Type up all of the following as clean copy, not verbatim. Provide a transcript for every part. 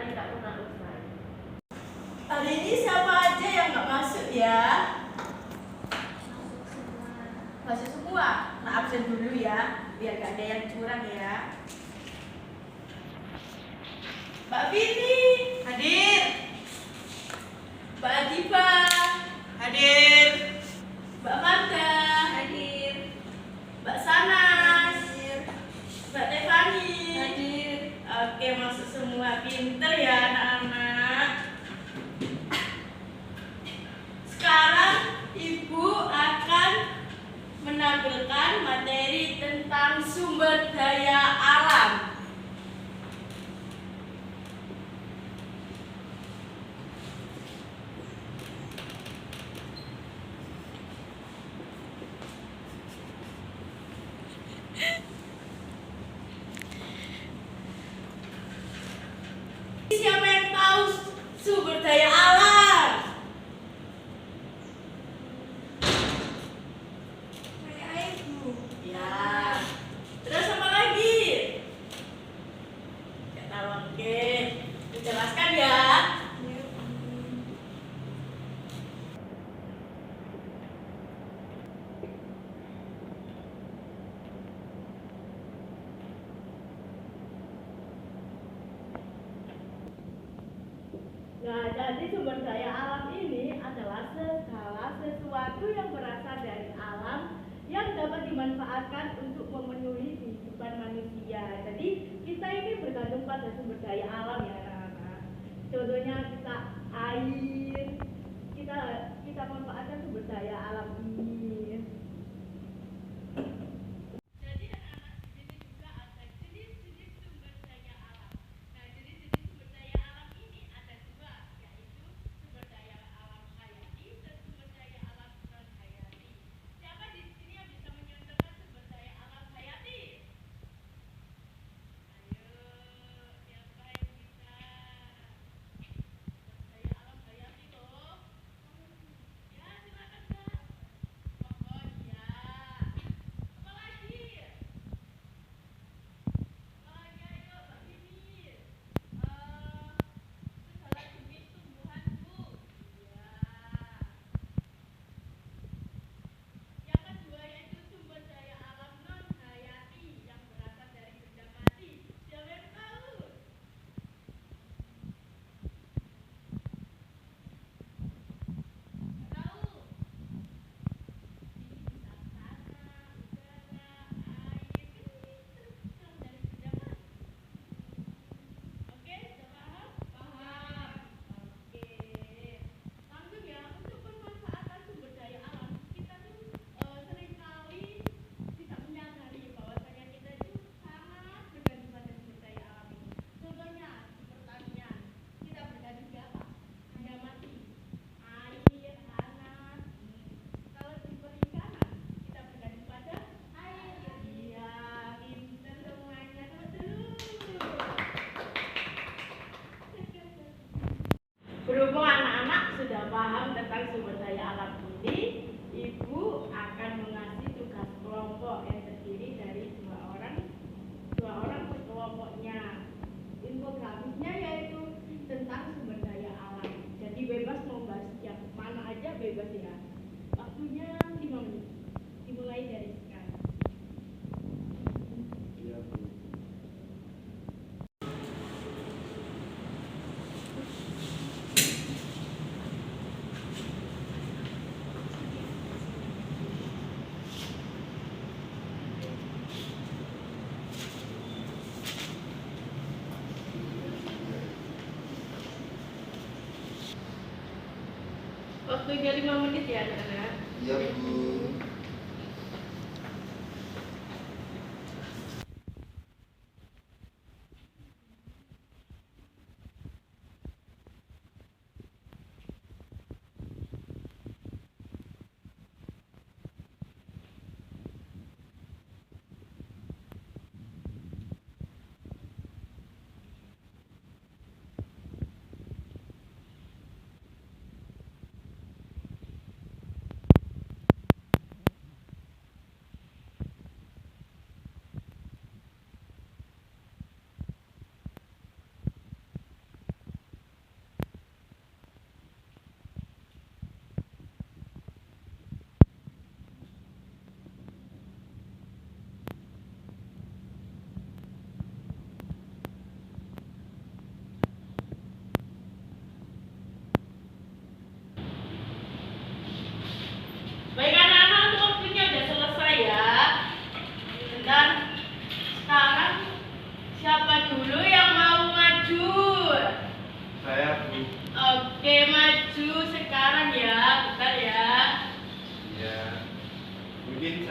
tidak pernah usai. Hari ini siapa aja yang nggak masuk ya? Masuk semua. Nah, absen dulu ya, biar gak ada yang curang ya. Mbak Vini hadir. Mbak Adiba hadir. Mbak Marta hadir. Mbak Sanas hadir. Mbak Tefani hadir. Oke, masuk semua. Pinter ya anak-anak. Sekarang Ibu akan menampilkan materi tentang sumber daya alam. Siapa yang tahu sumber daya alam? Air, Bu. Ya. Terus apa lagi? Nggak tahu. Oke. Dijelaskan ya. Nah, jadi sumber daya alam ini adalah segala sesuatu yang berasal dari alam yang dapat dimanfaatkan untuk memenuhi kehidupan manusia. Jadi kita ini bergantung pada sumber daya alam ya anak-anak. Contohnya kita air, kita manfaatkan sumber daya alam ini. Jadi anak-anak di sini juga ada jenis-jenis sumber daya alam. Nah, jenis-jenis sumber daya alam ini ada dua, yaitu sumber daya alam hayati dan sumber daya alam non hayati. Siapa di sini yang bisa menyontohkan sumber daya alam hayati? Ayo, siapa yang bisa? Sumber daya alam hayati loh. Ya, silakan Kak. Pohon ya. Apa lagi? Ayo, Mbak Vini. Segala jenis tumbuhan, Bu. Ya. Yang kedua yaitu sumber daya alam non hayati yang berasal dari benda mati. Siapa yang tahu? Tahu? Ini bisa tanah, udara, air, terus yang dari benda mati. Oke, sudah paham? Paham. Oke. Langsung ya, untuk pemanfaatan sumber daya alam, kita tuh seringkali tidak menyadari bahwasanya kita itu sangat bergantung pada sumber daya alam ini. Contohnya di pertanian, kita bergantung di apa? Benda mati, air, tanah. Kalau di perikanan, kita bergantung pada air. Iya, pinter semuanya. Tepuk dulu. Berhubung anak-anak sudah paham tentang sumber daya alam ini, Ibu akan mengasih tugas kelompok yang terdiri dari dua orang per kelompoknya. Infografisnya yaitu tentang sumber daya alam. Jadi bebas mau bahas yang mana aja bebas ya. Waktunya 5 menit. Dimulai dari sekarang. Iya, Bu. Waktunya 5 menit ya anak-anak. Iya, Bu.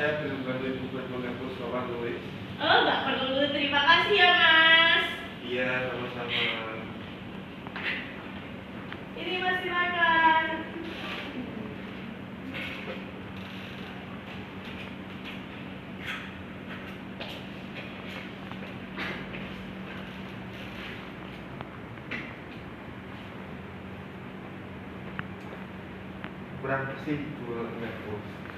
saya belum bantu ibu buat menghapus papan tulis. Oh, nggak perlu. Terima kasih ya, Mas. Iya, sama-sama. Ini Mas, silakan. Berapa sih buat menghapus?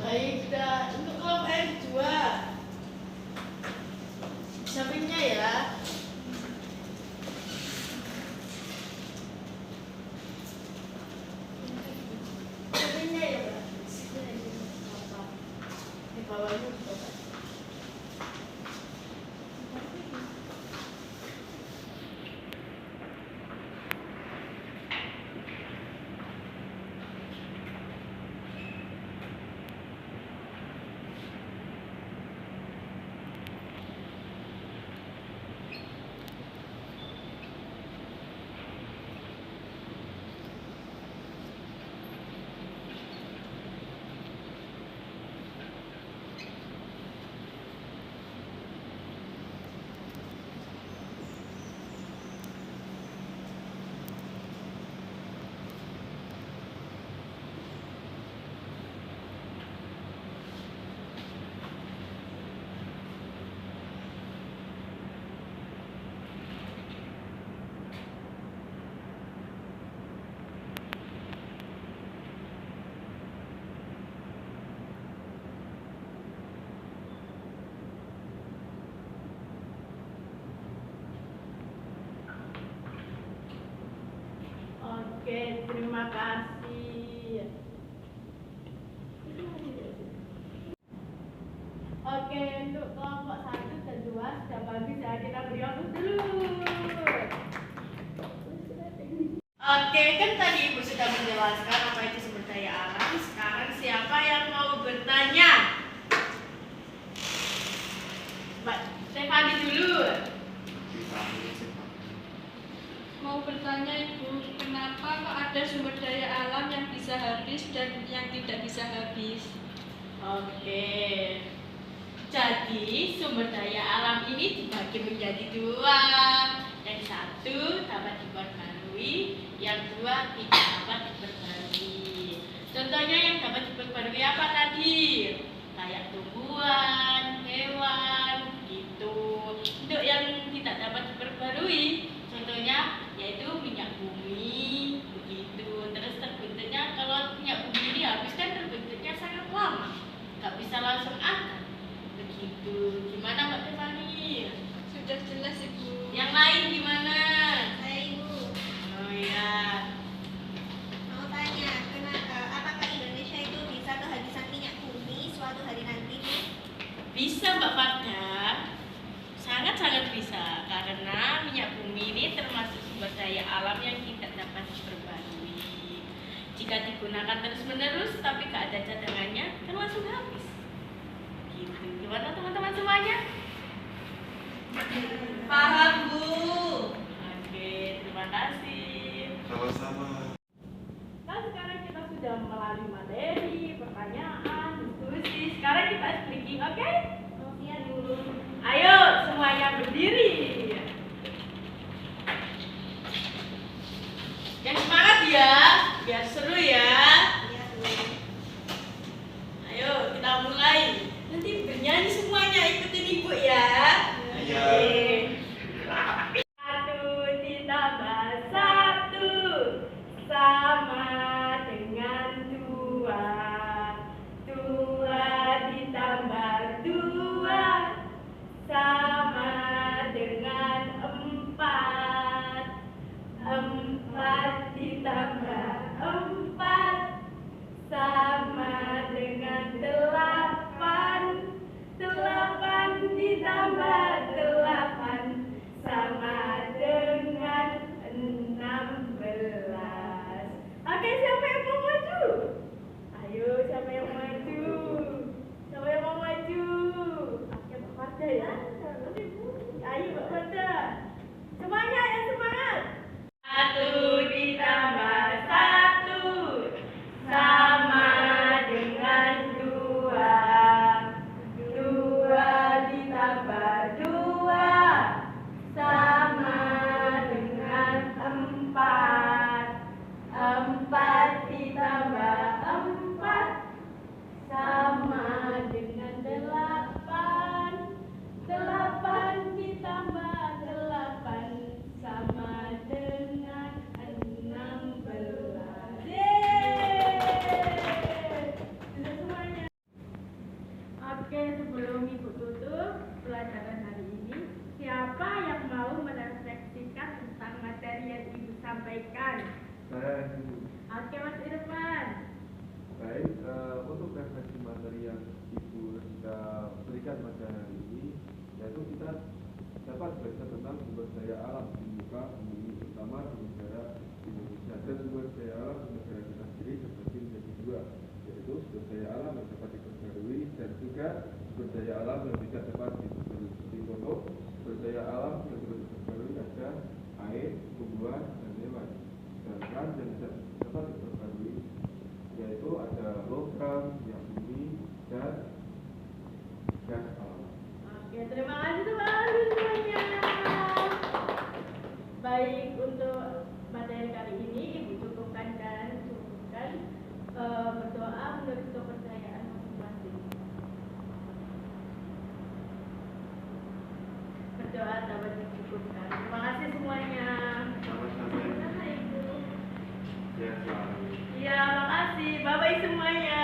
Baik, dah. Untuk kelompok yang kedua, sampingnya ya. Sampingnya ya, Mbak. Di bawahnya juga, Pak. Oke, terima kasih. Oke, untuk kelompok 1 dan 2 sudah bagus ya, kita beri waktu dulu. Oke, kan tadi Ibu sudah menjelaskan apa itu sumber daya alam. Sekarang siapa yang mau bertanya? Mbak Stefani dulu. Mau bertanya Ibu, kenapa kok ada sumber daya alam yang bisa habis dan yang tidak bisa habis? Oke. Jadi sumber daya alam ini dibagi menjadi dua. Yang satu dapat diperbarui, yang dua tidak dapat diperbarui. Contohnya yang dapat diperbarui apa tadi? Kayak tumbuhan, hewan, langsung akal. Begitu. Gimana Mbak Tiffany? Sudah jelas Ibu. Yang lain gimana? Saya Ibu Oh ya. mau tanya, apakah Indonesia itu bisa kehabisan minyak bumi suatu hari nanti? Bisa Mbak Farda. Sangat-sangat bisa karena minyak bumi ini termasuk sumber daya alam yang tidak dapat diperbarui. Jika digunakan terus-menerus tapi gak ada cadangannya, kan langsung habis. Gitu. Gimana teman-teman semuanya? Paham Bu. Oke, terima kasih. Sama-sama. Nah, sekarang kita sudah melalui materi, pertanyaan, diskusi. Sekarang kita speaking, oke? Iya dulu. Ayo, semuanya berdiri. Yang semangat ya, biar seru ya. Iya Bu. Ayo, kita mulai. Nanti bernyanyi semuanya, ikutin Ibu ya. Iya. Oke. Satu ditambah satu sama dengan dua. Dua ditambah dua sama dengan empat. Empat ditambah empat sama dengan delapan. Delapan ditambah delapan sama dengan 16. Oke, siapa yang mau maju? Ayo, siapa yang maju? Siapa yang mau maju? Oke, Mbak Farda ya. Ayo, Mbak Farda. Semuanya ya, semangat. Satu ditambah satu sama dengan dua. Dua ditambah dua sama dengan empat. Empat ditambah empat sama dengan delapan. Delapan ditambah delapan sama dengan 16. Yeay! Sudah semuanya. Oke, sebelum Ibu tutup pelajaran hari ini, siapa yang mau merefleksikan tentang materi yang Ibu sampaikan? Saya dulu. Oke, Mas Irfan. Baik, untuk refleksi materi yang Ibu sudah berikan pada hari ini, yaitu kita dapat belajar tentang sumber daya alam di muka bumi ini, terutama di negara Indonesia. Dan sumber daya alam di negara kita sendiri terbagi menjadi dua, yaitu sumber daya alam yang dapat diperbarui dan juga sumber daya alam yang tidak dapat diperbarui. Seperti contoh, sumber daya alam yang dapat diperbarui ada air, tumbuhan, dan hewan. Sedangkan yang tidak dapat diperbarui yaitu ada logam, minyak bumi, dan gas alam. Oke, terima kasih teman-teman semuanya. Baik, untuk materi kali ini Ibu cukupkan berdoa menurut kepercayaan masing-masing. Berdoa dapat dicukupkan. Terima kasih semuanya. Sama-sama. Sama Ibu. Ya, selalu. Iya, makasih. Bye-bye semuanya.